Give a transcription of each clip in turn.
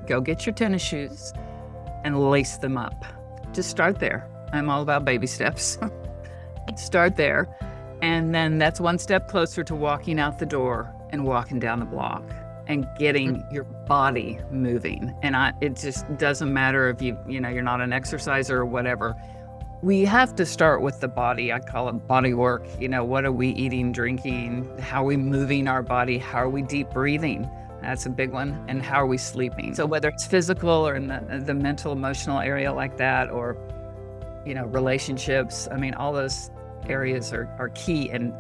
go get your tennis shoes and lace them up. Just start there. I'm all about baby steps. Start there. And then that's one step closer to walking out the door and walking down the block and getting your body moving. And it just doesn't matter if you're not an exerciser or whatever. We have to start with the body. I call it body work. What are we eating, drinking? How are we moving our body? How are we deep breathing? That's a big one. And how are we sleeping? So whether it's physical or in the mental, emotional area like that, or, relationships, all those areas are key and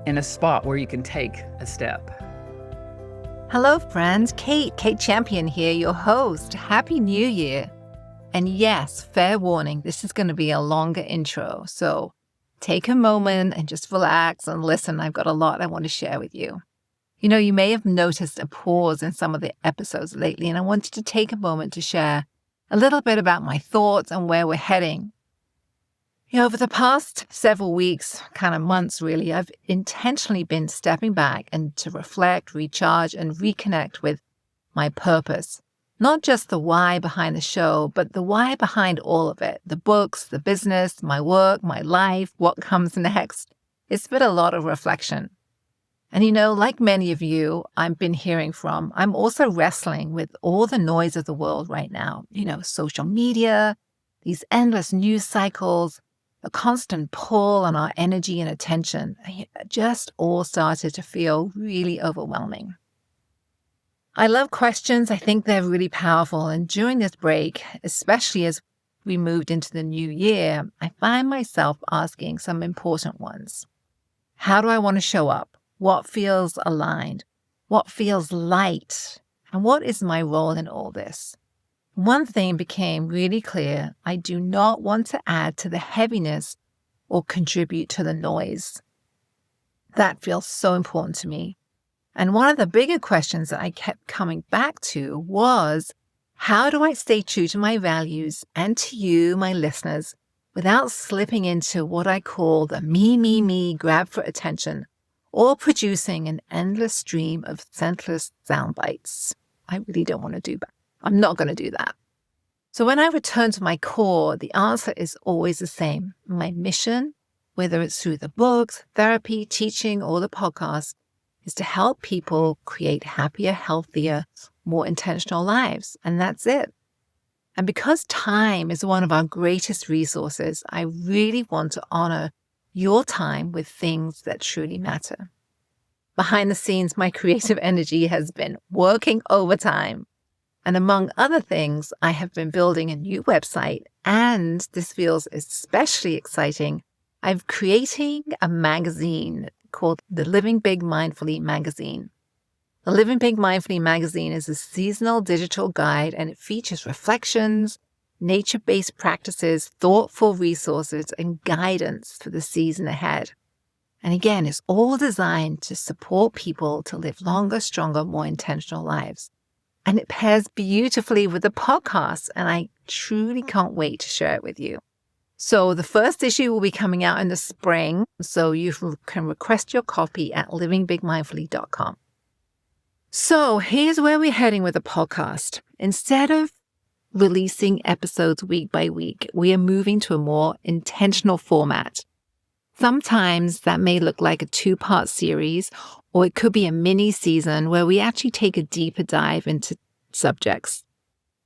in a spot where you can take a step. Hello, friends. Kate Champion here, your host. Happy New Year. And yes, fair warning, this is going to be a longer intro. So take a moment and just relax and listen. I've got a lot I want to share with you. You may have noticed a pause in some of the episodes lately, and I wanted to take a moment to share a little bit about my thoughts and where we're heading. Over the past several weeks, kind of months really, I've intentionally been stepping back and to reflect, recharge, and reconnect with my purpose. Not just the why behind the show, but the why behind all of it. The books, the business, my work, my life, what comes next. It's been a lot of reflection. And like many of you I've been hearing from, I'm also wrestling with all the noise of the world right now. Social media, these endless news cycles, a constant pull on our energy and attention. It just all started to feel really overwhelming. I love questions. I think they're really powerful. And during this break, especially as we moved into the new year, I find myself asking some important ones. How do I want to show up? What feels aligned? What feels light? And what is my role in all this? One thing became really clear. I do not want to add to the heaviness or contribute to the noise. That feels so important to me. And one of the bigger questions that I kept coming back to was, how do I stay true to my values and to you, my listeners, without slipping into what I call the me grab for attention, or producing an endless stream of senseless sound bites? I really don't want to do that. I'm not going to do that. So when I return to my core, the answer is always the same. My mission, whether it's through the books, therapy, teaching, or the podcast, is to help people create happier, healthier, more intentional lives. And that's it. And because time is one of our greatest resources, I really want to honor your time with things that truly matter. Behind the scenes, my creative energy has been working overtime. And among other things, I have been building a new website, and this feels especially exciting. I'm creating a magazine called the Living Big Mindfully magazine. The Living Big Mindfully magazine is a seasonal digital guide, and it features reflections, nature-based practices, thoughtful resources, and guidance for the season ahead. And again, it's all designed to support people to live longer, stronger, more intentional lives. And it pairs beautifully with the podcast, and I truly can't wait to share it with you. So the first issue will be coming out in the spring, so you can request your copy at livingbigmindfully.com. So here's where we're heading with the podcast. Instead of releasing episodes week by week, we are moving to a more intentional format. Sometimes that may look like a 2-part series, or it could be a mini season where we actually take a deeper dive into subjects.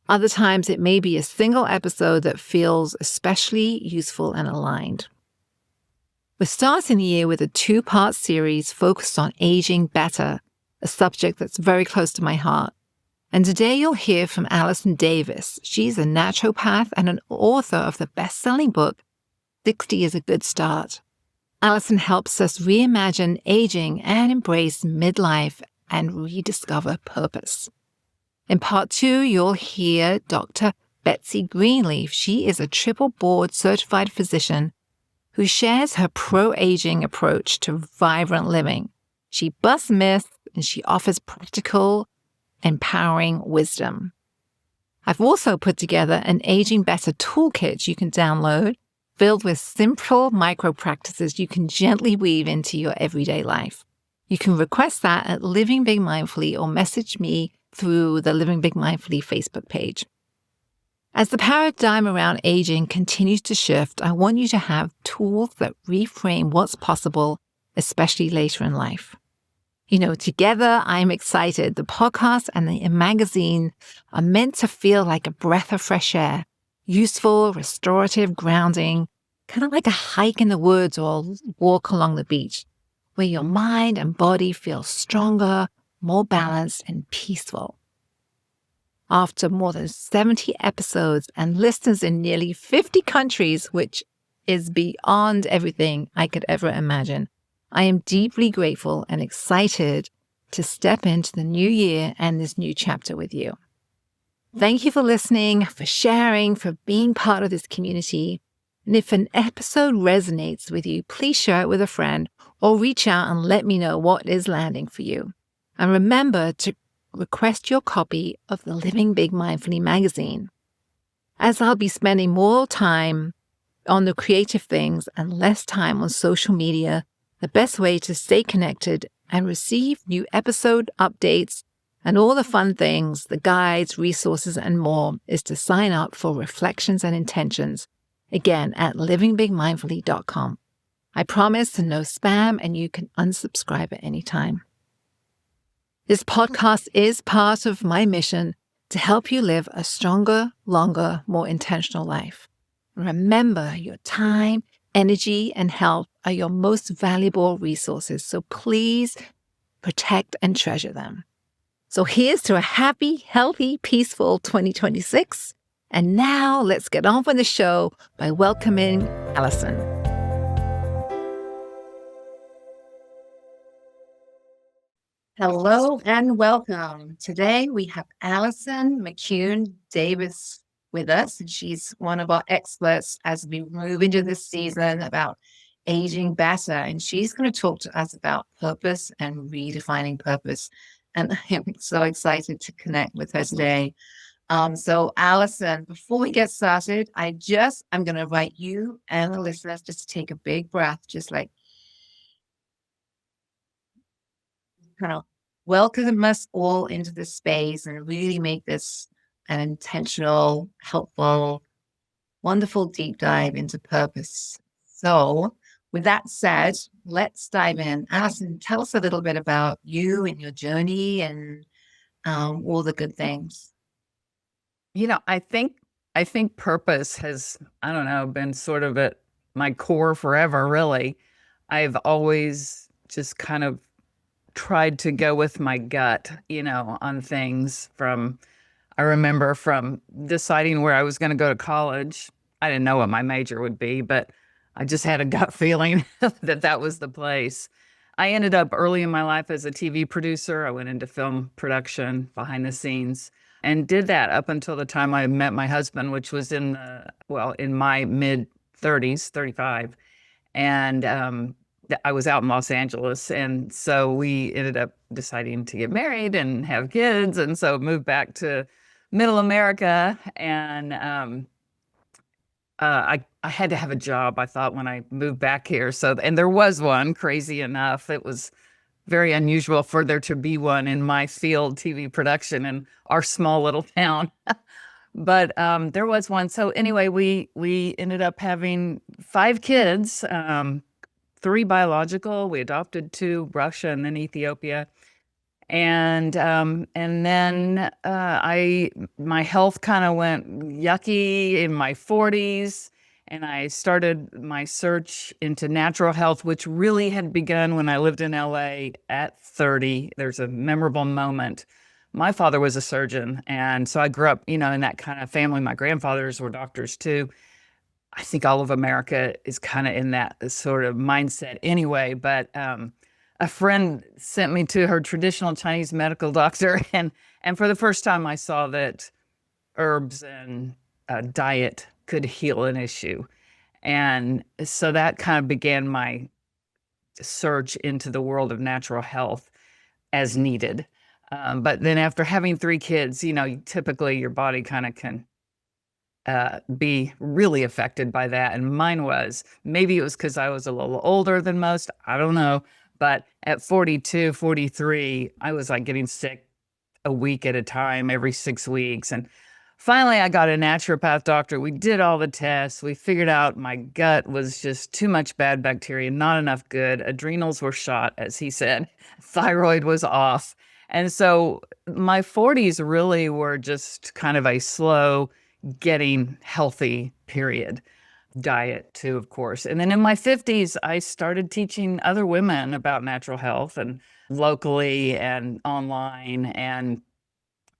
Other times it may be a single episode that feels especially useful and aligned. We're starting the year with a 2-part series focused on aging better, a subject that's very close to my heart. And today you'll hear from Allison Davis. She's a naturopath and an author of the best-selling book, 60 is a Good Start. Allison helps us reimagine aging and embrace midlife and rediscover purpose. In part 2, you'll hear Dr. Betsy Greenleaf. She is a triple board certified physician who shares her pro-aging approach to vibrant living. She busts myths and she offers practical, empowering wisdom. I've also put together an Aging Better Toolkit you can download, filled with simple micro practices you can gently weave into your everyday life. You can request that at Living Big Mindfully or message me through the Living Big Mindfully Facebook page. As the paradigm around aging continues to shift, I want you to have tools that reframe what's possible, especially later in life. Together, I'm excited. The podcast and the magazine are meant to feel like a breath of fresh air, useful, restorative, grounding, kind of like a hike in the woods or walk along the beach, where your mind and body feel stronger, more balanced, and peaceful. After more than 70 episodes and listeners in nearly 50 countries, which is beyond everything I could ever imagine, I am deeply grateful and excited to step into the new year and this new chapter with you. Thank you for listening, for sharing, for being part of this community. And if an episode resonates with you, please share it with a friend or reach out and let me know what is landing for you. And remember to request your copy of the Living Big Mindfully magazine. As I'll be spending more time on the creative things and less time on social media, the best way to stay connected and receive new episode updates and all the fun things, the guides, resources, and more is to sign up for Reflections and Intentions, again at livingbigmindfully.com. I promise no spam and you can unsubscribe at any time. This podcast is part of my mission to help you live a stronger, longer, more intentional life. Remember, your time, energy, and health are your most valuable resources, so please protect and treasure them. So here's to a happy, healthy, peaceful 2026. And now let's get on with the show by welcoming Allison. Hello and welcome. Today we have Allison McCune Davis with us, and she's one of our experts as we move into this season about aging better. And she's going to talk to us about purpose and redefining purpose. And I'm so excited to connect with her today. So Allison, before we get started, I'm going to invite you and the listeners just to take a big breath, just like kind of welcome us all into this space and really make this an intentional, helpful, wonderful deep dive into purpose. So with that said, let's dive in. Allison, tell us a little bit about you and your journey and all the good things. I think purpose has, I don't know, been sort of at my core forever, really. I've always just kind of tried to go with my gut, on things I remember from deciding where I was going to go to college. I didn't know what my major would be, but I just had a gut feeling that was the place. I ended up early in my life as a TV producer. I went into film production behind the scenes and did that up until the time I met my husband, which was in my mid 30s, 35. And I was out in Los Angeles. And so we ended up deciding to get married and have kids. And so moved back to middle America. And I had to have a job, I thought, when I moved back here. And there was one, crazy enough. It was very unusual for there to be one in my field, TV production in our small little town. But there was one. So anyway, we ended up having 5 kids, 3 biological. We adopted 2, Russia and then Ethiopia. And then my health kind of went yucky in my 40s. And I started my search into natural health, which really had begun when I lived in LA at 30. There's a memorable moment. My father was a surgeon. And so I grew up, in that kind of family. My grandfathers were doctors too. I think all of America is kind of in that sort of mindset anyway. But a friend sent me to her traditional Chinese medical doctor. And for the first time, I saw that herbs and diet could heal an issue. And so that kind of began my search into the world of natural health as needed. But then after having 3 kids, typically your body kind of can be really affected by that. And mine was. Maybe it was because I was a little older than most. I don't know. But at 42, 43, I was like getting sick a week at a time, every 6 weeks. And finally, I got a naturopath doctor. We did all the tests. We figured out my gut was just too much bad bacteria, not enough good. Adrenals were shot, as he said. Thyroid was off. And so my 40s really were just kind of a slow getting healthy period. Diet, too, of course. And then in my 50s, I started teaching other women about natural health and locally and online. And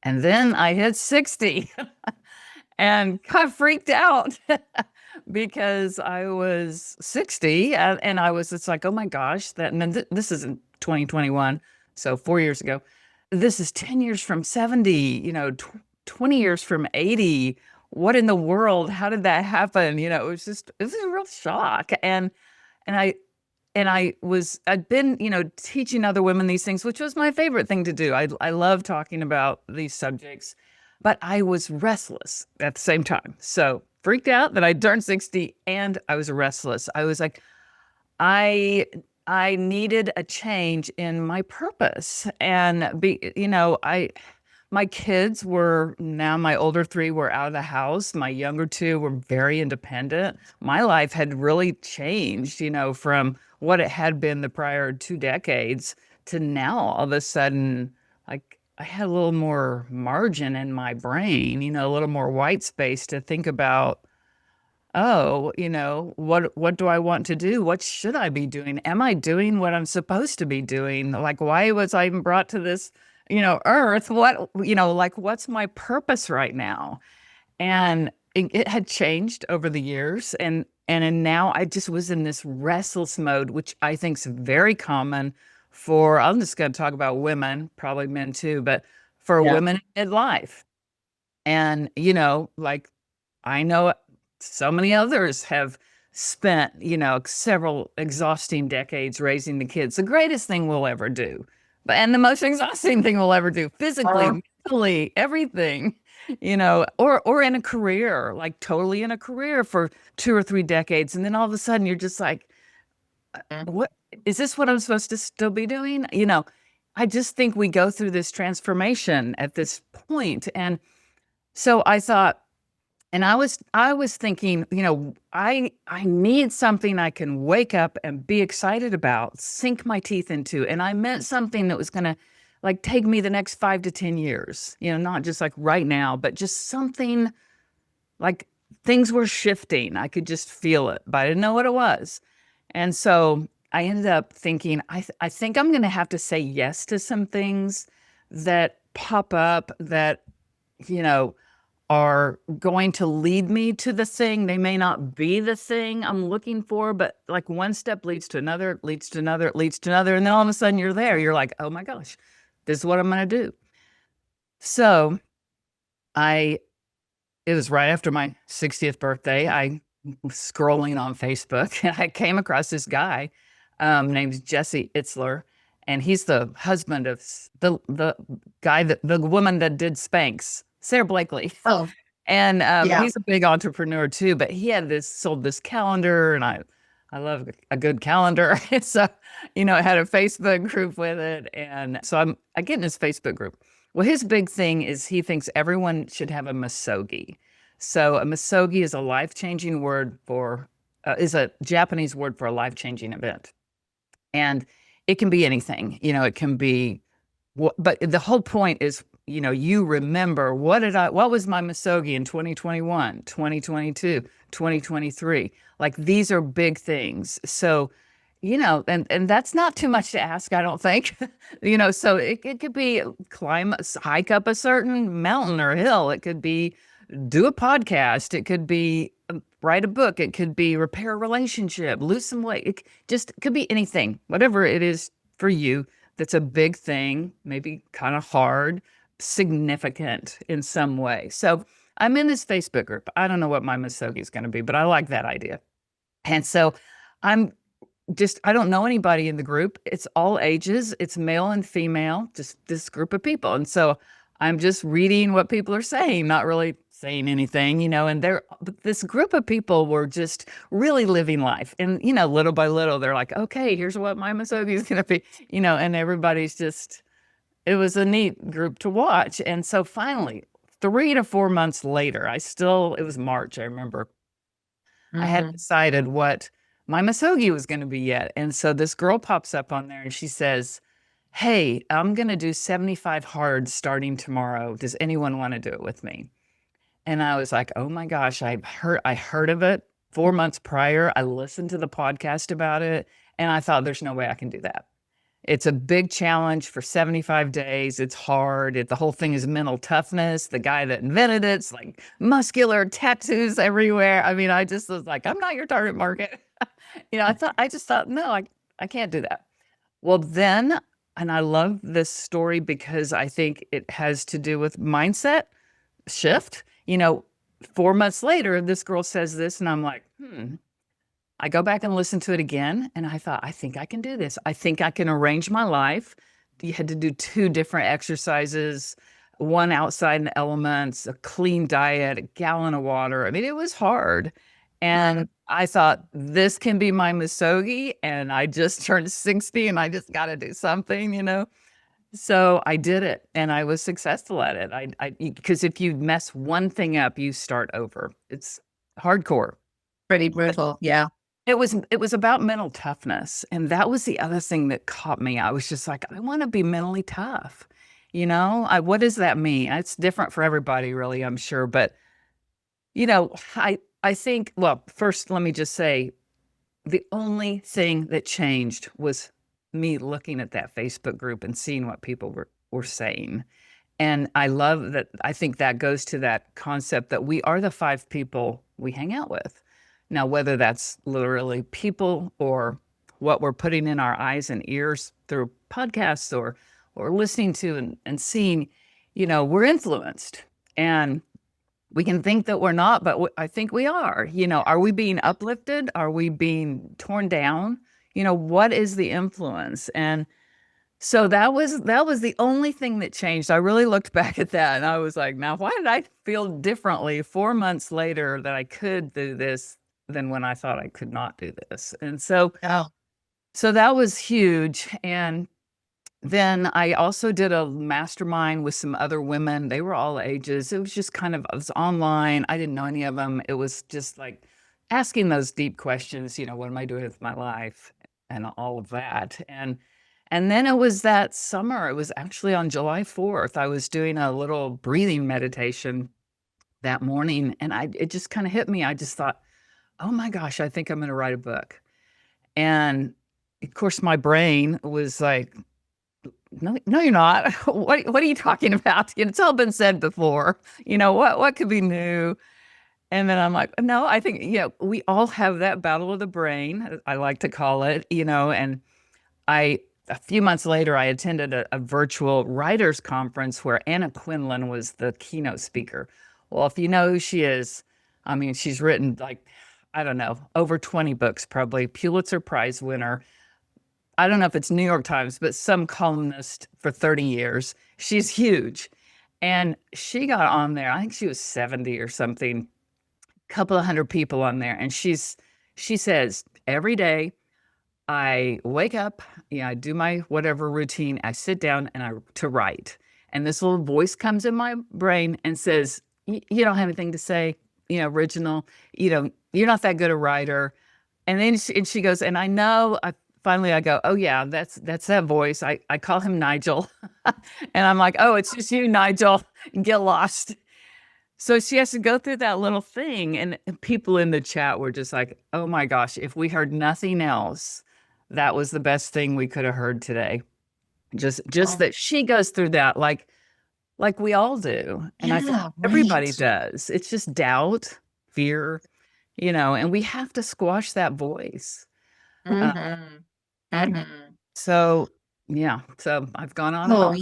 then I hit 60 and got freaked out because I was 60 and I was just like, oh my gosh, this is in 2021. So 4 years ago, this is 10 years from 70, 20 years from 80. What in the world? How did that happen? It was a real shock. And I'd been, teaching other women these things, which was my favorite thing to do. I love talking about these subjects, but I was restless at the same time. So freaked out that I turned 60 and I was restless. I was like, I needed a change in my purpose and my kids my older 3 were out of the house. My younger 2 were very independent. My life had really changed, from what it had been the prior 2 decades to now all of a sudden, like I had a little more margin in my brain, a little more white space to think about, oh, what do I want to do? What should I be doing? Am I doing what I'm supposed to be doing? Like, why was I even brought to this earth? What's my purpose right now? And it had changed over the years. And now I just was in this restless mode, which I think is very common I'm just going to talk about women, probably men too, but for women in midlife. And, I know so many others have spent, several exhausting decades raising the kids, the greatest thing we'll ever do. And the most exhausting thing we'll ever do, physically, mentally, everything, or in a career, like totally in a career for 2 or 3 decades. And then all of a sudden you're just like, what is this what I'm supposed to still be doing? I just think we go through this transformation at this point. And so I thought, and I was thinking, I need something I can wake up and be excited about, sink my teeth into. And I meant something that was going to like take me the next 5 to 10 years, not just like right now, but just something like things were shifting. I could just feel it, but I didn't know what it was. And so I ended up thinking, I think I'm going to have to say yes to some things that pop up that, are going to lead me to the thing. They may not be the thing I'm looking for, but like one step leads to another, leads to another, leads to another. And then all of a sudden you're there. You're like, oh my gosh, this is what I'm going to do. So it was right after my 60th birthday. I was scrolling on Facebook and I came across this guy named Jesse Itzler. And he's the husband of the woman that did Spanx, Sarah Blakely. Oh, And yeah. he's a big entrepreneur too, but he had sold this calendar, and I love a good calendar. So, it had a Facebook group with it. And so I get in his Facebook group. Well, his big thing is he thinks everyone should have a misogi. So a misogi is a life-changing word is a Japanese word for a life-changing event. And it can be anything, it can be, but the whole point is, you remember what was my misogi in 2021, 2022, 2023. Like these are big things. So, and that's not too much to ask, I don't think, so it could be hike up a certain mountain or hill. It could be do a podcast. It could be write a book. It could be repair a relationship, lose some weight. It could be anything, whatever it is for you. That's a big thing, maybe kind of hard, significant in some way. So I'm in this Facebook group. I don't know what my misogi is going to be, but I like that idea. And so I don't know anybody in the group. It's all ages. It's male and female, just this group of people. And so I'm just reading what people are saying, not really saying anything, and this group of people were just really living life. And, little by little, they're like, okay, here's what my misogi is going to be, and everybody's just it was a neat group to watch. And so finally, 3 to 4 months later, it was March, I remember. I hadn't decided what my misogi was going to be yet. And so this girl pops up on there and she says, "Hey, I'm going to do 75 hard starting tomorrow. Does anyone want to do it with me?" And I was like, "Oh my gosh, I heard of it 4 months prior. I listened to the podcast about it, and I thought there's no way I can do that. It's a big challenge for 75 days. It's hard. The whole thing is mental toughness. The guy that invented it's like muscular tattoos everywhere. I mean, I just was like, I'm not your target market. I just thought, no, I can't do that. Well, then, and I love this story because I think it has to do with mindset shift. 4 months later, this girl says this, and I'm like, I go back and listen to it again, and I thought, I think I can do this. I think I can arrange my life. You had to do 2 different exercises, one outside in the elements, a clean diet, a gallon of water. I mean, it was hard. And I thought, this can be my misogi, and I just turned 60, and I just got to do something. So I did it, and I was successful at it. Because if you mess one thing up, you start over. It's hardcore. Pretty brutal. Yeah. It was about mental toughness, and that was the other thing that caught me. I was just like, I want to be mentally tough. What does that mean? It's different for everybody, really, I'm sure. But, I think, well, first, let me just say, the only thing that changed was me looking at that Facebook group and seeing what people were saying. And I love that. I think that goes to that concept that we are the 5 people we hang out with. Now, whether that's literally people or what we're putting in our eyes and ears through podcasts or listening to and seeing, we're influenced. And we can think that we're not, but I think we are. Are we being uplifted? Are we being torn down? What is the influence? And so that was the only thing that changed. I really looked back at that and I was like, now, why did I feel differently 4 months later that I could do this than when I thought I could not do this? And so that was huge. And then I also did a mastermind with some other women. They were all ages. It was just it was online. I didn't know any of them. It was just like asking those deep questions, what am I doing with my life and all of that. And then it was that summer. It was actually on July 4th. I was doing a little breathing meditation that morning, and it just kind of hit me. I just thought, oh my gosh, I think I'm going to write a book. And of course, my brain was like, no, you're not. What are you talking about? It's all been said before. What could be new? And then I'm like, no, I think, we all have that battle of the brain, I like to call it, and a few months later, I attended a virtual writers conference where Anna Quinlan was the keynote speaker. Well, if you know who she is, I mean, she's written I don't know, over 20 books, probably Pulitzer Prize winner. I don't know if it's New York Times, but some columnist for 30 years. She's huge. And she got on there, I think she was 70 or something, a couple of hundred people on there. And she says, every day, I wake up, I do my whatever routine, I sit down to write. And this little voice comes in my brain and says, you don't have anything to say, original, you're not that good a writer. And then she goes, and I know, finally I go, oh yeah, that's that voice. I call him Nigel. And I'm like, oh, it's just you, Nigel, get lost. So she has to go through that little thing. And people in the chat were just like, oh my gosh, if we heard nothing else, that was the best thing we could have heard today. Just that she goes through that like we all do. And I think everybody does. It's just doubt, fear, and we have to squash that voice. So I've gone on. Oh,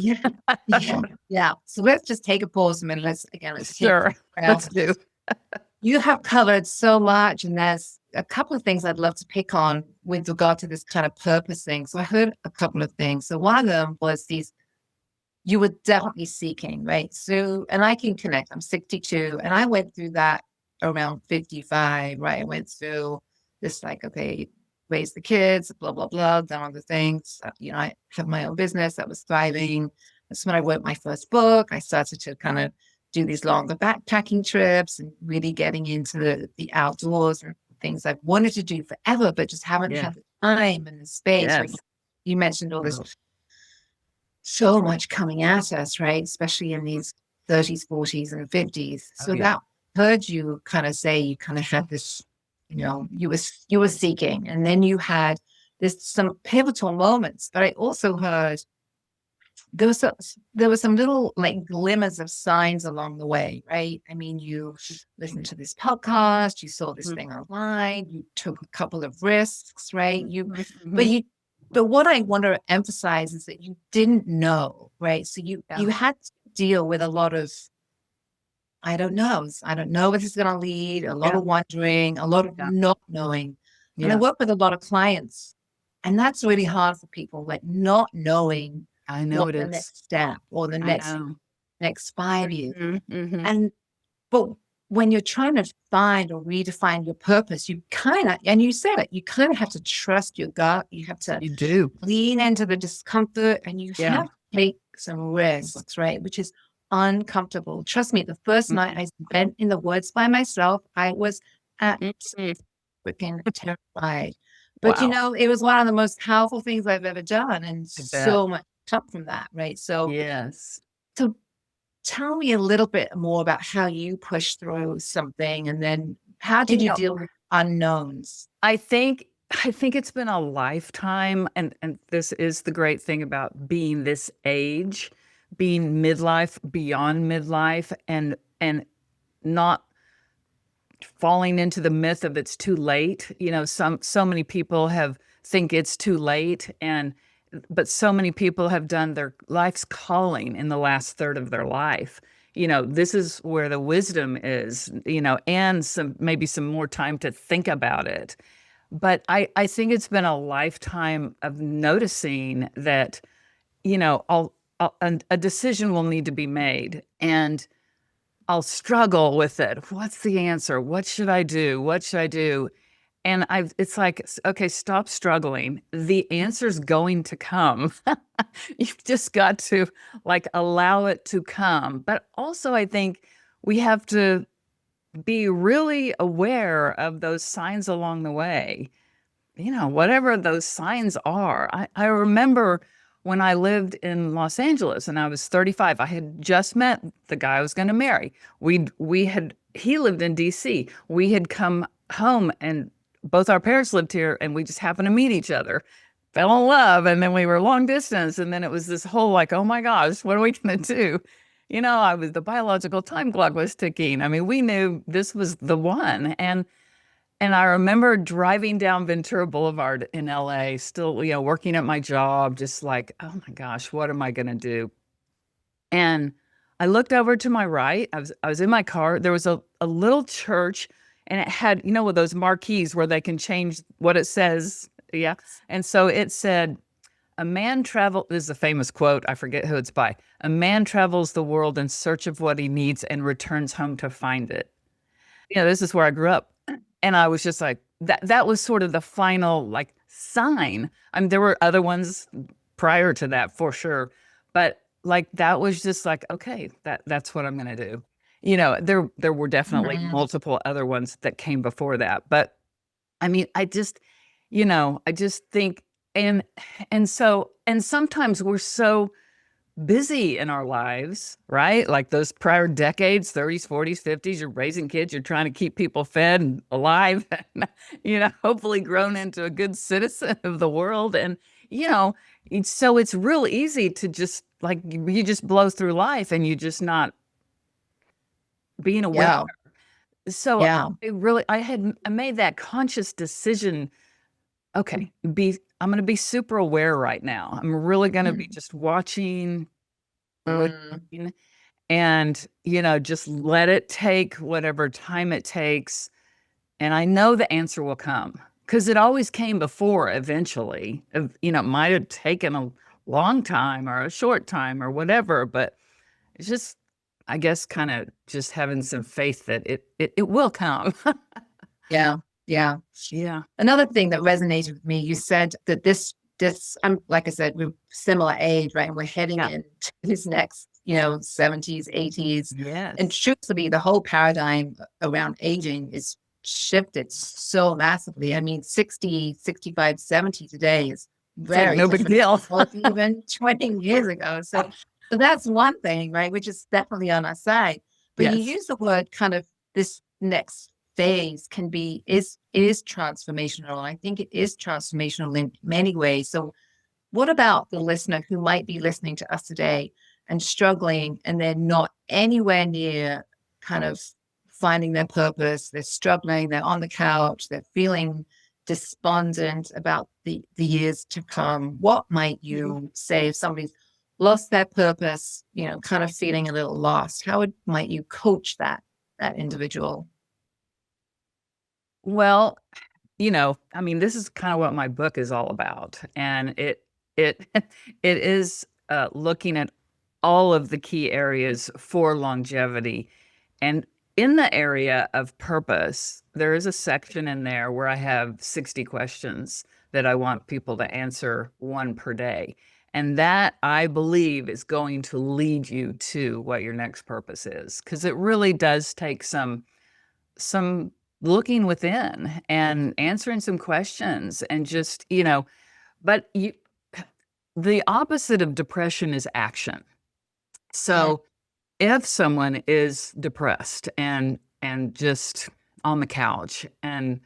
yeah. So let's just take a pause a minute. Let's sure. Let's do. You have covered so much, and there's a couple of things I'd love to pick on with regard to this kind of purpose thing. So I heard a couple of things. So one of them was you were definitely seeking, right? So, and I can connect. I'm 62, and I went through that around 55, right? I went through this okay, raise the kids, blah, blah, blah, done all the things. I have my own business that was thriving. That's when I wrote my first book. I started to kind of do these longer backpacking trips and really getting into the outdoors and things I've wanted to do forever, but just haven't Yeah. had the time and the space. Right? Yes. You mentioned all this, so much coming at us, right? Especially in these 30s, 40s, and 50s. So Oh, yeah. that heard you kind of say you kind of had this, you were seeking, and then you had some pivotal moments. But I also heard there were some little like glimmers of signs along the way, right? I mean, you listened to this podcast, you saw this thing online, you took a couple of risks, right? But what I want to emphasize is that you didn't know, right? So you had to deal with a lot of I don't know where this is going to lead, a lot of wondering, a lot of not knowing. And I work with a lot of clients, and that's really hard for people, like not knowing I know what it the is. next step or the next 5 years. Mm-hmm. But when you're trying to find or redefine your purpose, you kind of, and you said it, you kind of have to trust your gut. You have to lean into the discomfort, and you have to take some risks, right? Which is uncomfortable. Trust me, the first night I spent in the woods by myself, I was freaking terrified. But it was one of the most powerful things I've ever done, and so much come from that, right? So so tell me a little bit more about how you pushed through something, and then how did you deal with unknowns? I think it's been a lifetime, and this is the great thing about being this age, being midlife, beyond midlife, and not falling into the myth of it's too late. So many people think it's too late, but so many people have done their life's calling in the last third of their life. This is where the wisdom is, and maybe some more time to think about it. But I think it's been a lifetime of noticing that, a decision will need to be made, and I'll struggle with it. What's the answer? What should I do? What should I do? And it's like, okay, stop struggling. The answer's going to come. You've just got to allow it to come. But also I think we have to be really aware of those signs along the way. Whatever those signs are. I remember when I lived in Los Angeles and I was 35, I had just met the guy I was going to marry. He lived in DC. We had come home and both our parents lived here, and we just happened to meet each other, fell in love, and then we were long distance. And then it was this whole oh my gosh, what are we going to do? The biological time clock was ticking. I mean, we knew this was the one. And I remember driving down Ventura Boulevard in LA, still, working at my job, just like, oh my gosh, what am I going to do? And I looked over to my right. I was in my car. There was a little church, and it had, with those marquees where they can change what it says. Yeah. And so it said, this is a famous quote. I forget who it's by. A man travels the world in search of what he needs and returns home to find it. This is where I grew up. And I was just like, that was sort of the final sign. I mean, there were other ones prior to that for sure. But that was just okay, that's what I'm going to do. There were definitely multiple other ones that came before that. But I mean, I just think, and sometimes we're so busy in our lives, right? Like those prior decades, 30s, 40s, 50s, you're raising kids, you're trying to keep people fed and alive, and, hopefully grown into a good citizen of the world. And, so it's real easy to just you just blow through life and you just not being aware. So I made that conscious decision. Okay, I'm going to be super aware right now. I'm really going to be just watching, and, just let it take whatever time it takes. And I know the answer will come because it always came before eventually. It might have taken a long time or a short time or whatever, but it's just, I guess, kind of just having some faith that it will come. Yeah. Another thing that resonated with me, you said that this I'm like I said, we're similar age, right? And we're heading Yeah. into this next, 70s, 80s. And Yes. truthfully, the whole paradigm around aging is shifted so massively. I mean, 60, 65, 70 today is It's like very no big different deal. from what even 20 years ago. So that's one thing, right? Which is definitely on our side. But you Yes. use the word kind of this next phase is transformational. I think it is transformational in many ways. So what about the listener who might be listening to us today and struggling, and they're not anywhere near kind of finding their purpose? They're struggling, they're on the couch, they're feeling despondent about the years to come. What might you say if somebody's lost their purpose, kind of feeling a little lost? Might you coach that individual? Well, I mean, this is kind of what my book is all about, and it it is looking at all of the key areas for longevity. And in the area of purpose, there is a section in there where I have 60 questions that I want people to answer, one per day. And that, I believe, is going to lead you to what your next purpose is, because it really does take some looking within and answering some questions, and just, but the opposite of depression is action. So if someone is depressed and just on the couch, and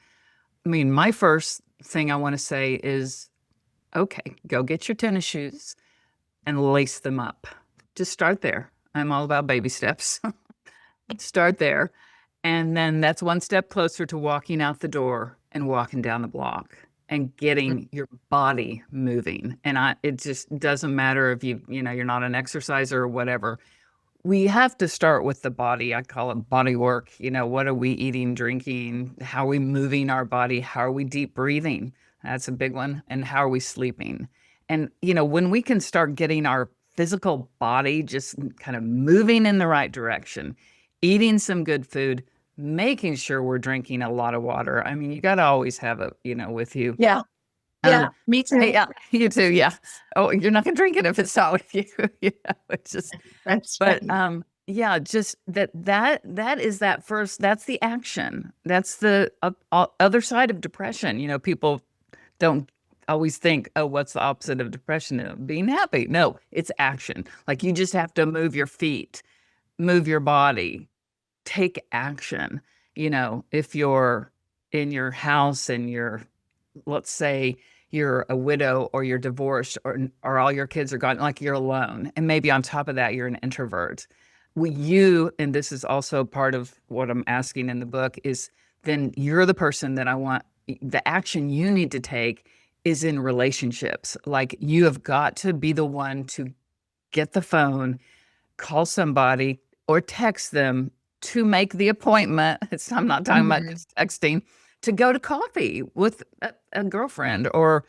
I mean, my first thing I want to say is, okay, go get your tennis shoes and lace them up. Just start there. I'm all about baby steps. Start there. And then that's one step closer to walking out the door and walking down the block and getting your body moving. And it just doesn't matter if you're not an exerciser or whatever. We have to start with the body. I call it body work. What are we eating, drinking? How are we moving our body? How are we deep breathing? That's a big one. And how are we sleeping? And, when we can start getting our physical body just kind of moving in the right direction, eating some good food, making sure we're drinking a lot of water. I mean, you got to always have it, with you. Yeah. Yeah, me too. Yeah, you too. Yeah. Oh, you're not gonna drink it if it's not with you. It's just. That's But right. yeah, just that is that first. That's the action. That's the other side of depression. People don't always think, oh, what's the opposite of depression? Being happy. No, it's action. Like, you just have to move your feet, move your body, take action. If you're in your house and let's say you're a widow, or you're divorced, or all your kids are gone, like, you're alone. And maybe on top of that, you're an introvert. And this is also part of what I'm asking in the book, is then you're the person that I want. The action you need to take is in relationships. Like, you have got to be the one to get the phone, call somebody, or text them to make the appointment. I'm not talking about just texting, to go to coffee with a girlfriend, or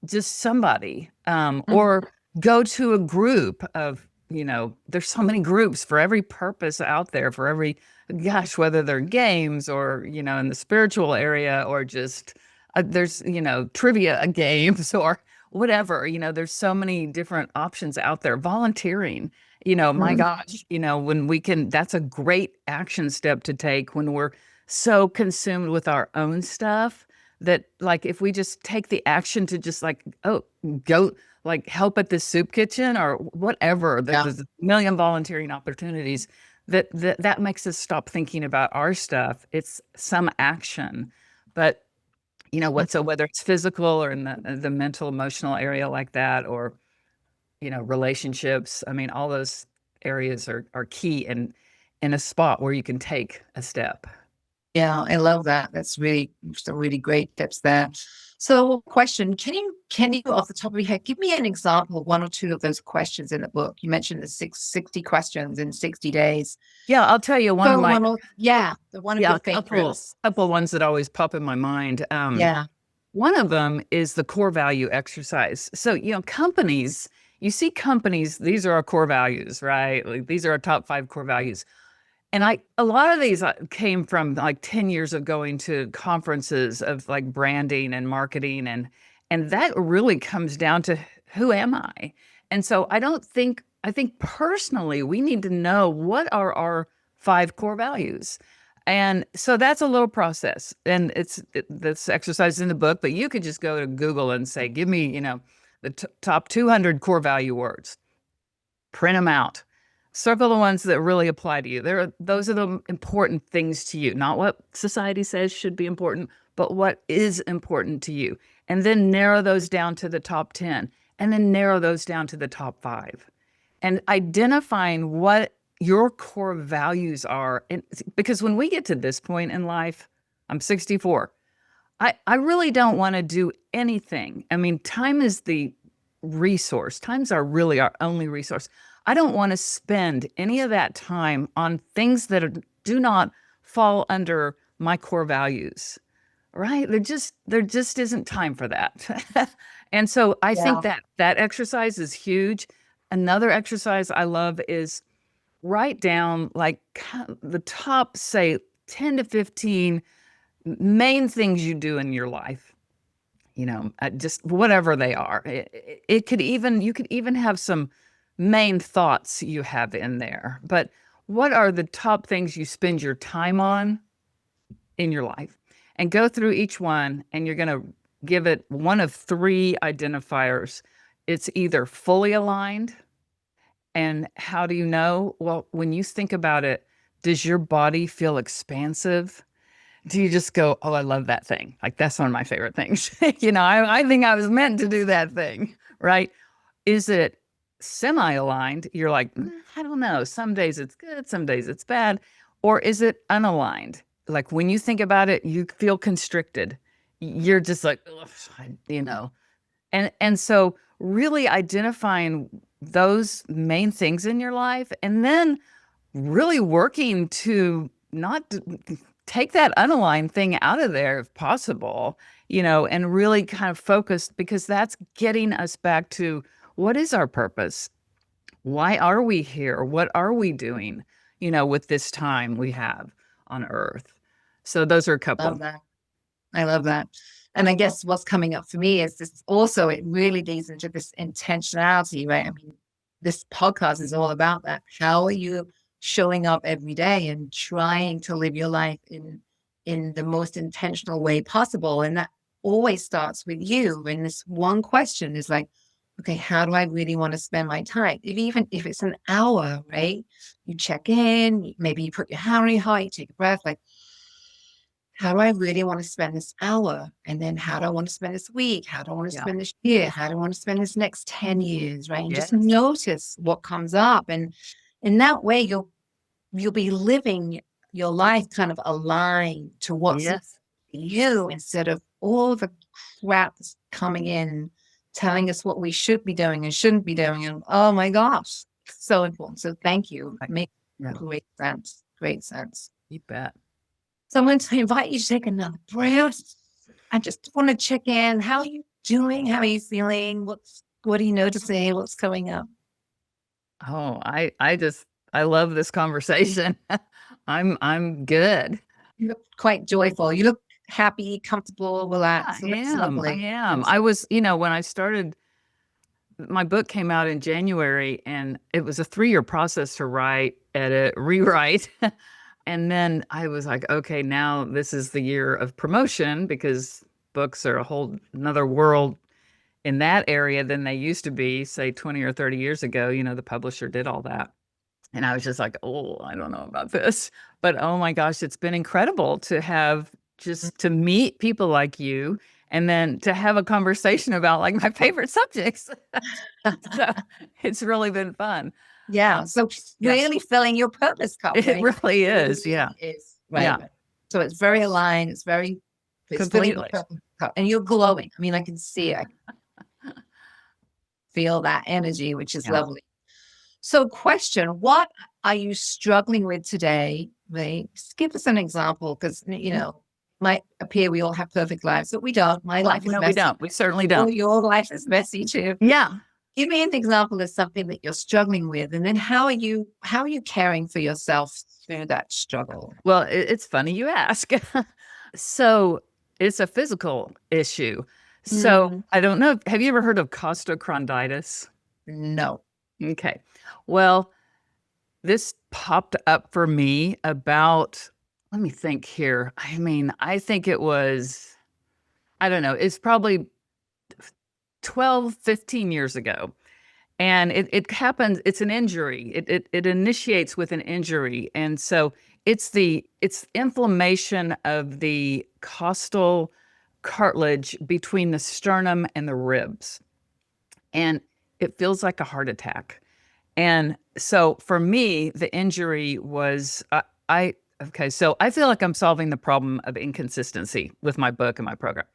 just somebody, or go to a group of, there's so many groups for every purpose out there, for every, gosh, whether they're games, or, in the spiritual area, or just, there's, trivia games, or whatever, there's so many different options out there. Volunteering, my gosh, when we can, that's a great action step to take when we're so consumed with our own stuff, that, like, if we just take the action to just, like, oh, go, like, help at the soup kitchen or whatever, there's a million volunteering opportunities, that makes us stop thinking about our stuff. It's some action. But so whether it's physical, or in the mental, emotional area like that, or relationships, I mean, all those areas are key, and in a spot where you can take a step. Yeah, I love that. That's some really great tips there. So, question: Can you, off the top of your head, give me an example of one or two of those questions in the book? You mentioned the 60 questions in 60 days. Yeah, I'll tell you one of my. The one of your favorites. Couple ones that always pop in my mind. One of them is the core value exercise. So, companies, you see companies, these are our core values, right? Like, these are our top 5 core values. And a lot of these came from, like, 10 years of going to conferences of, like, branding and marketing, And that really comes down to, who am I? And so I think personally, we need to know what are our 5 core values. And so that's a little process. And this exercise is in the book, but you could just go to Google and say, give me, the top 200 core value words, print them out, circle the ones that really apply to you. Those are the important things to you, not what society says should be important, but what is important to you. And then narrow those down to the top 10, and then narrow those down to the top 5. And identifying what your core values are. And because when we get to this point in life, I'm 64. I really don't want to do anything. I mean, time is the resource. Time's really our only resource. I don't want to spend any of that time on things that do not fall under my core values, right? There just isn't time for that. And so I think that exercise is huge. Another exercise I love is write down like the top, say, 10 to 15 main things you do in your life, just whatever they are. You could even have some main thoughts you have in there, but what are the top things you spend your time on in your life? And go through each one, and you're going to give it one of 3 identifiers. It's either fully aligned. And how do you know? Well, when you think about it, does your body feel expansive? Do you just go, oh, I love that thing? Like, that's one of my favorite things. I think I was meant to do that thing, right? Is it semi-aligned? You're like, I don't know. Some days it's good, some days it's bad. Or is it unaligned? Like, when you think about it, you feel constricted. You're just like, And so really identifying those main things in your life, and then really working to not take that unaligned thing out of there if possible, and really kind of focus, because that's getting us back to, what is our purpose? Why are we here? What are we doing, with this time we have on Earth? So those are a couple. I love that. And I guess what's coming up for me is this also, it really leads into this intentionality, right? I mean, this podcast is all about that. How are you showing up every day and trying to live your life in the most intentional way possible? And that always starts with you. And this one question is like, okay, how do I really want to spend my time? Even if it's an hour, right? You check in, maybe you put your hand on your heart, you take a breath, like, how do I really want to spend this hour? And then how do I want to spend this week? How do I want to spend this year? How do I want to spend this next 10 years, right? And just notice what comes up. And in that way, you'll be living your life kind of aligned to what's you, instead of all the crap that's coming in, telling us what we should be doing and shouldn't be doing. And oh my gosh, so important. So thank you. Makes great sense. Great sense. You bet. So I'm going to invite you to take another breath. I just want to check in. How are you doing? How are you feeling? What do you know to say? What's coming up? Oh, I love this conversation. I'm good. You look quite joyful. You look happy, comfortable, relaxed. I am. I was, when I started, my book came out in January, and it was a 3-year process to write, edit, rewrite. And then I was like, okay, now this is the year of promotion, because books are a whole another world in that area than they used to be, say 20 or 30 years ago. The publisher did all that. And I was just like, oh, I don't know about this. But oh my gosh, it's been incredible to have to meet people like you, and then to have a conversation about like my favorite subjects. So it's really been fun. Yeah. So really filling your purpose cup. Right? It really is. Yeah. Right. Yeah. So it's very aligned. It's completely. And you're glowing. I mean, I can see it. Feel that energy, which is lovely. So question, what are you struggling with today? Right? Just give us an example, because, might appear we all have perfect lives, but we don't. My life is messy. We don't. We certainly don't. Your life is messy too. Yeah. Give me an example of something that you're struggling with, and then how are you caring for yourself through that struggle? Well, it's funny you ask. So it's a physical issue. So I don't know. Have you ever heard of costochondritis? No. Okay. Well, this popped up for me about, let me think here. I mean, I think it was, I don't know, it's probably 12, 15 years ago. And it happens, it's an injury. It initiates with an injury. And so it's inflammation of the costal cartilage between the sternum and the ribs. And it feels like a heart attack. And so for me, the injury was, so I feel like I'm solving the problem of inconsistency with my book and my program.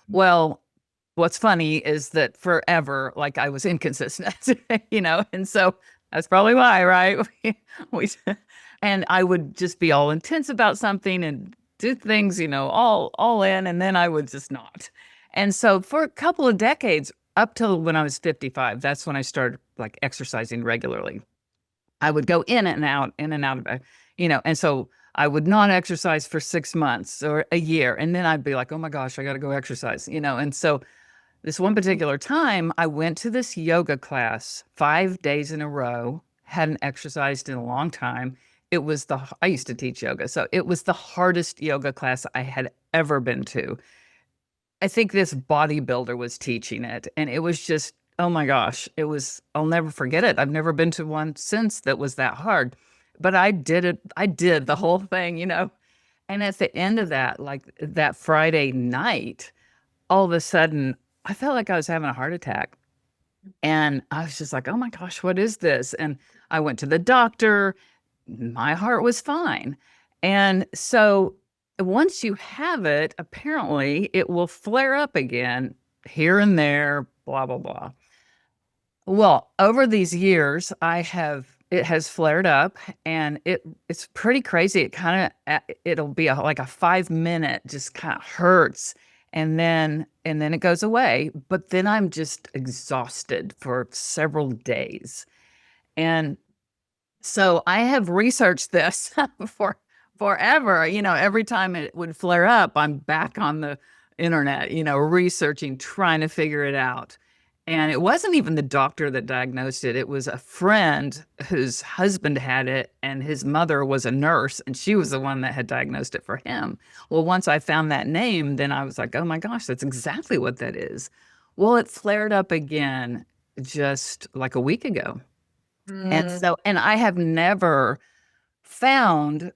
Well, what's funny is that forever, like I was inconsistent, and so that's probably why, right? And I would just be all intense about something and do things, all in, and then I would just not. And so for a couple of decades, up till when I was 55, that's when I started like exercising regularly. I would go in and out of, and so I would not exercise for 6 months or a year. And then I'd be like, oh my gosh, I got to go exercise, and so this one particular time, I went to this yoga class 5 days in a row, hadn't exercised in a long time. I used to teach yoga, so it was the hardest yoga class I had ever been to. I think this bodybuilder was teaching it, and it was just, oh my gosh, I'll never forget it. I've never been to one since that was that hard, but I did it. I did the whole thing, and at the end of that, like that Friday night, all of a sudden, I felt like I was having a heart attack. And I was just like, oh my gosh, what is this? And I went to the doctor. My heart was fine. And so once you have it, apparently it will flare up again here and there, blah, blah, blah. Well, over these years, it has flared up, and it's pretty crazy. It'll be like a 5-minute, just kind of hurts. And then it goes away. But then I'm just exhausted for several days. And so I have researched this for forever. Every time it would flare up, I'm back on the internet, researching, trying to figure it out. And it wasn't even the doctor that diagnosed it. It was a friend whose husband had it, and his mother was a nurse, and she was the one that had diagnosed it for him. Well, once I found that name, then I was like, oh my gosh, that's exactly what that is. Well, it flared up again just like a week ago. And I have never found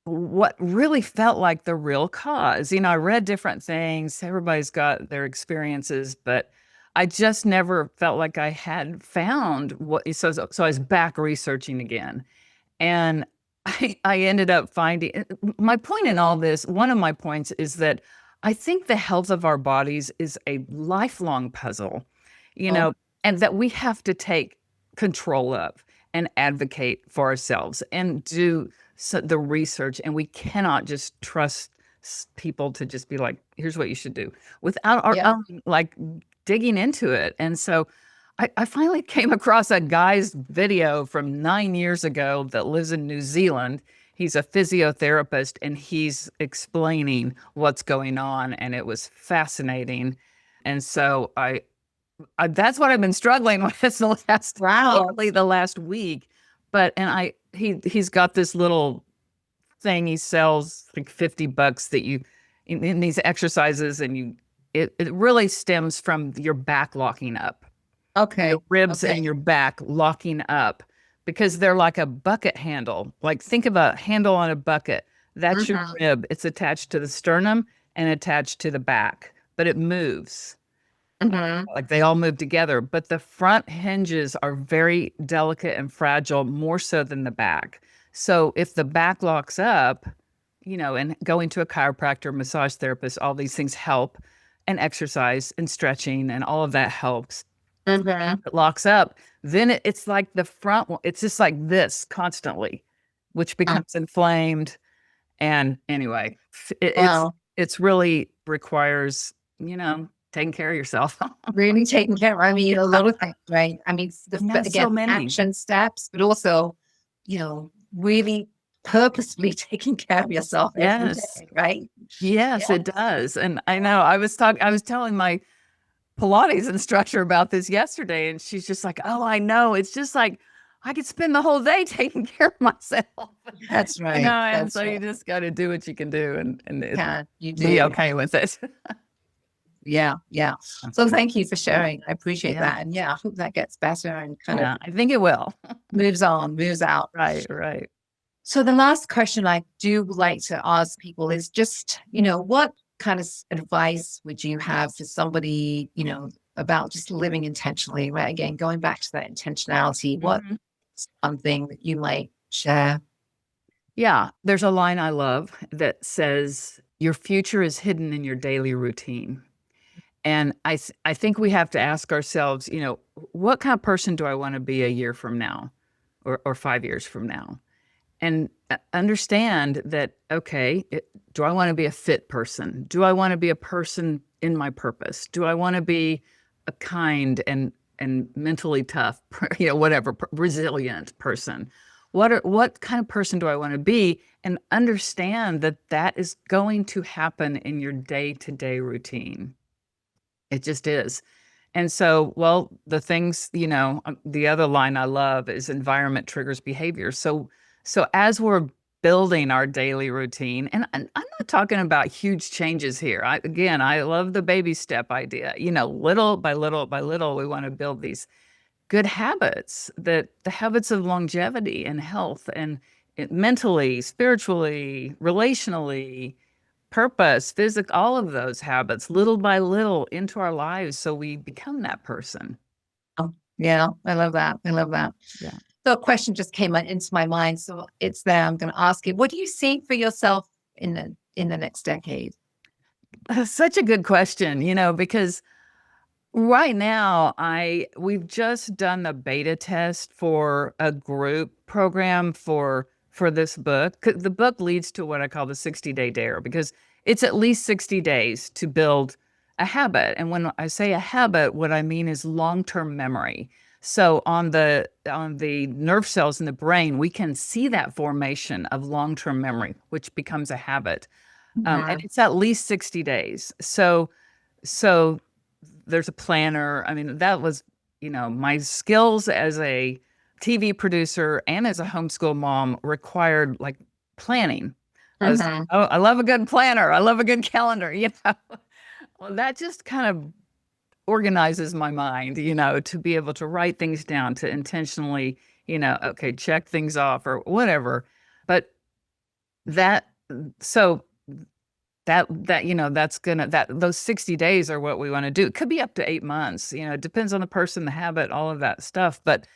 what really felt like the real cause. I read different things. Everybody's got their experiences, but I just never felt like I had found what. So I was back researching again, and I ended up finding. My point in all this, one of my points is that I think the health of our bodies is a lifelong puzzle, and that we have to take control of and advocate for ourselves and do the research. And we cannot just trust people to just be like, here's what you should do, without our own like digging into it. And so I finally came across a guy's video from 9 years ago that lives in New Zealand. He's a physiotherapist, and he's explaining what's going on, and it was fascinating. And so that's what I've been struggling with the last week. He's got this little thing he sells, like $50 that you in these exercises, and it really stems from your back locking up. Okay. Your ribs and your back locking up, because they're like a bucket handle. Like, think of a handle on a bucket. That's your rib. It's attached to the sternum and attached to the back, but it moves. Like they all move together. But the front hinges are very delicate and fragile, more so than the back. So if the back locks up, and going to a chiropractor, massage therapist, all these things help, and exercise and stretching and all of that helps. It locks up. Then it's like the front one, it's just like this constantly, which becomes inflamed. And anyway, it's really requires, taking care of yourself. Really taking care. I mean, a lot of things, right? I mean, action steps, but also, really purposefully taking care of yourself every day, right? Yes, it does. And I know I was telling my Pilates instructor about this yesterday, and she's just like, "Oh, I know. It's just like I could spend the whole day taking care of myself." That's right. And so you just got to do what you can do, and you be okay with it. Yeah. So thank you for sharing. I appreciate that. And I hope that gets better and kind of I think it will. moves out. Right. So the last question I do like to ask people is just, what kind of advice would you have for somebody, about just living intentionally, right? Again, going back to that intentionality, what something that you might share? Yeah, there's a line I love that says, "Your future is hidden in your daily routine." And I think we have to ask ourselves, what kind of person do I want to be a year from now or 5 years from now? And understand that, okay, do I want to be a fit person? Do I want to be a person in my purpose? Do I want to be a kind and mentally tough, whatever, resilient person? What kind of person do I want to be? And understand that that is going to happen in your day-to-day routine. It just is. And so, well, the things, the other line I love is environment triggers behavior. So as we're building our daily routine, and I'm not talking about huge changes here. I love the baby step idea. Little by little by little, we want to build these good habits, the habits of longevity and health and mentally, spiritually, relationally, purpose, physical, all of those habits, little by little into our lives so we become that person. Oh, yeah, I love that. Yeah. So a question just came into my mind. So it's there. I'm going to ask you, what do you see for yourself in the next decade? Such a good question, because right now we've just done the beta test for a group program for this book. The book leads to what I call the 60-day dare, because it's at least 60 days to build a habit. And when I say a habit, what I mean is long-term memory. So on the nerve cells in the brain, we can see that formation of long-term memory, which becomes a habit. And it's at least 60 days. So there's a planner. I mean, that was, my skills as a TV producer and as a homeschool mom required like planning. I was like, I love a good planner. I love a good calendar, Well, that just kind of organizes my mind, to be able to write things down, to intentionally, okay, check things off or whatever. But those 60 days are what we want to do. It could be up to 8 months, it depends on the person, the habit, all of that stuff. But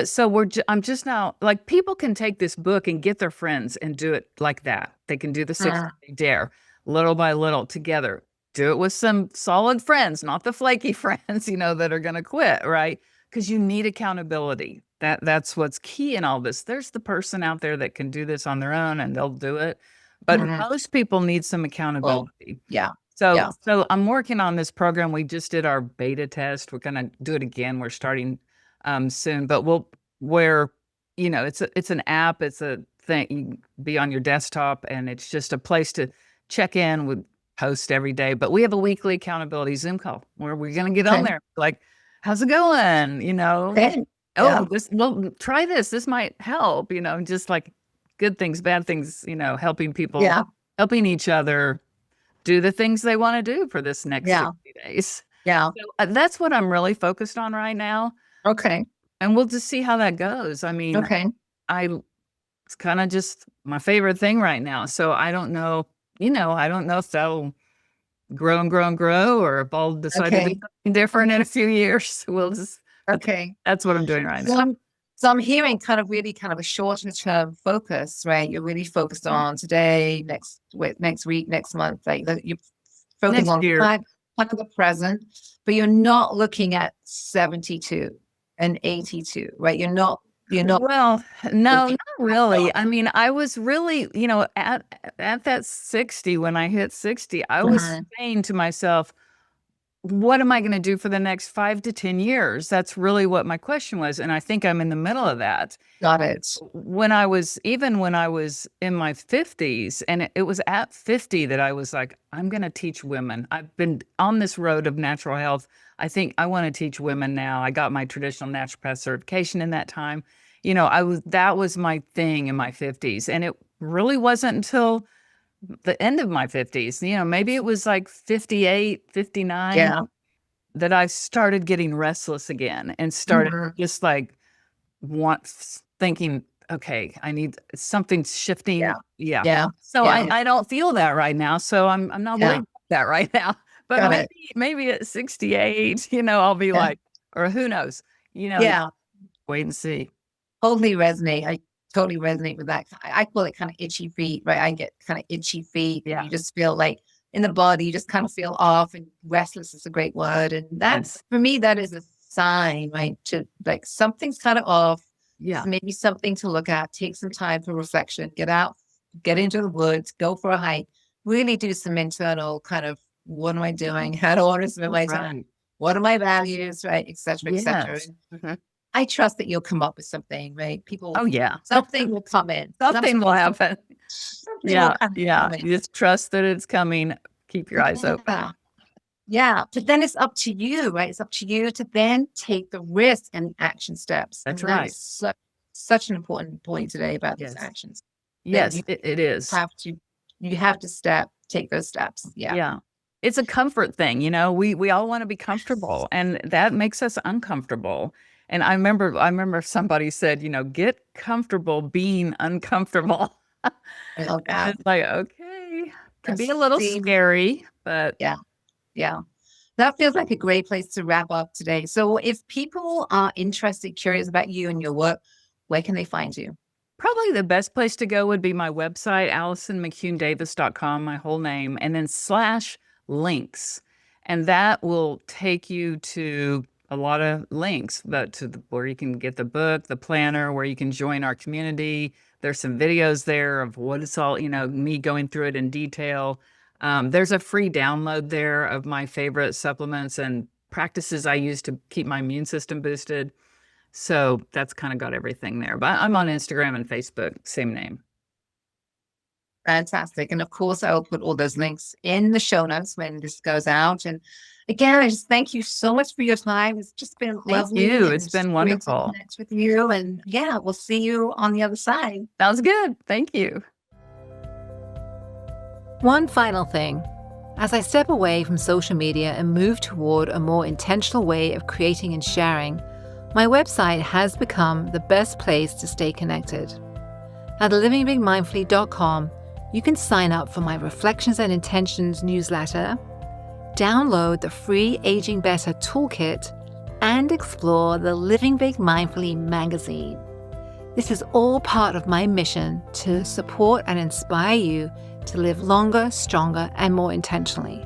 so I'm just now, like, people can take this book and get their friends and do it like that. They can do the 60-day dare little by little together. Do it with some solid friends, not the flaky friends, that are going to quit, right? Because you need accountability. That's what's key in all this. There's the person out there that can do this on their own and they'll do it. But most people need some accountability. So I'm working on this program. We just did our beta test. We're going to do it again. We're starting soon, but it's an app. It's a thing. You can be on your desktop, and it's just a place to check in with post every day. But we have a weekly accountability Zoom call where we're going to get on there. Like, how's it going? Well, try this. This might help, just like good things, bad things, helping people, helping each other do the things they want to do for this next 60 days. Yeah. So, that's what I'm really focused on right now. Okay. And we'll just see how that goes. I mean, it's kind of just my favorite thing right now. So I don't know, I don't know if that'll grow and grow and grow, or if I'll decide to do something different in a few years. We'll just, that's what I'm doing right now. So I'm hearing kind of a shorter term focus, right? You're really focused on today, next week, next month. Like you're focusing on kind of the present, but you're not looking at 72 and 82, right? You're not. Well, no, not really. I mean, I was really, at that 60, when I hit 60, I was saying to myself, what am I going to do for the next 5 to 10 years? That's really what my question was. And I think I'm in the middle of that. Got it. When I was in my 50s, and it was at 50 that I was like, I'm going to teach women. I've been on this road of natural health. I think I want to teach women now. I got my traditional naturopath certification in that time. That was my thing in my 50s. And it really wasn't until the end of my 50s, maybe it was like 58, 59, that I started getting restless again and started just like thinking, okay, I need something shifting. Yeah. So I don't feel that right now. So I'm not worried about that right now. But maybe at 68, I'll be like, or who knows, wait and see. Totally resonate. I totally resonate with that. I call it kind of itchy feet, right? I get kind of itchy feet. Yeah. You just feel like in the body, you just kind of feel off, and restless is a great word. And that's, for me, that is a sign, right? To like something's kind of off. Yeah. Maybe something to look at, take some time for reflection, get out, get into the woods, go for a hike, really do some internal kind of, what am I doing? How do I want to spend my time? What are my values, right? Et cetera, et cetera. Mm-hmm. I trust that you'll come up with something, right? People. Oh yeah, something will come in. Something will happen. Yeah. You just trust that it's coming. Keep your eyes open. Yeah, but then it's up to you, right? It's up to you to then take the risk and action steps. That's right. Such an important point today about these actions. Yes, it is. You have to take those steps. Yeah. Yeah. It's a comfort thing. We all want to be comfortable, and that makes us uncomfortable. And I remember somebody said, get comfortable being uncomfortable. I love that. It's like, okay, can be a little scary, but yeah. That feels like a great place to wrap up today. So if people are interested, curious about you and your work, where can they find you? Probably the best place to go would be my website, AllisonMcCuneDavis.com, my whole name, and then /links. And that will take you to a lot of links, but where you can get the book, the planner, where you can join our community. There's some videos there of what it's all, me going through it in detail. There's a free download there of my favorite supplements and practices I use to keep my immune system boosted. So that's kind of got everything there. But I'm on Instagram and Facebook, same name. Fantastic. And of course, I will put all those links in the show notes when this goes out. And again, I just thank you so much for your time. It's just been lovely. Thank you. It's been wonderful. To connect with you. And we'll see you on the other side. Sounds good. Thank you. One final thing. As I step away from social media and move toward a more intentional way of creating and sharing, my website has become the best place to stay connected. At livingbigmindfully.com, you can sign up for my Reflections and Intentions newsletter, download the free Aging Better Toolkit, and explore the Living Big Mindfully magazine. This is all part of my mission to support and inspire you to live longer, stronger, and more intentionally.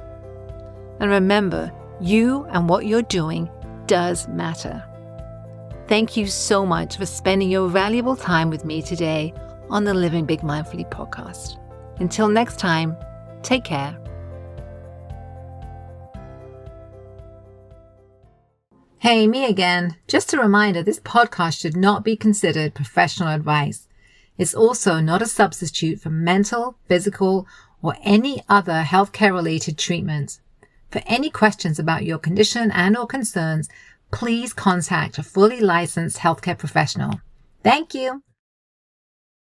And remember, you and what you're doing does matter. Thank you so much for spending your valuable time with me today on the Living Big Mindfully podcast. Until next time, take care. Hey, me again. Just a reminder, this podcast should not be considered professional advice. It's also not a substitute for mental, physical, or any other healthcare-related treatment. For any questions about your condition and/or concerns, please contact a fully licensed healthcare professional. Thank you.